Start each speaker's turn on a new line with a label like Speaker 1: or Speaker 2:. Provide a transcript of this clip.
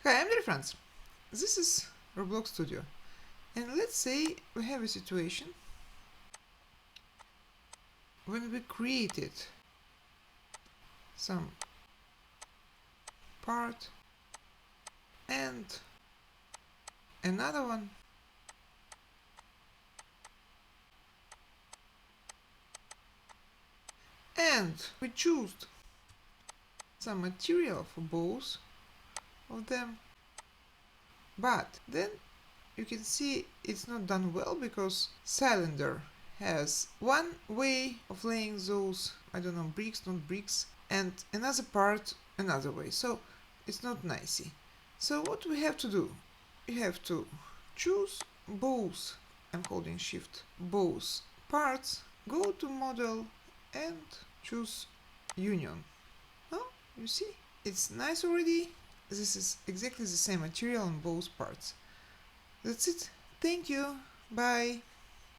Speaker 1: Hi, I'm dear friends. This is Roblox Studio, and let's say we have a situation when we created some part and another one, and we choose some material for both of them, but then you can see it's not done well because cylinder has one way of laying those, I don't know, bricks, not bricks, and another part another way, so it's not nicey. So what we have to do, you have to choose both, I'm holding shift, both parts, go to model and choose union. Oh, you see, it's nice already. This is exactly the same material on both parts. That's it. Thank you. Bye.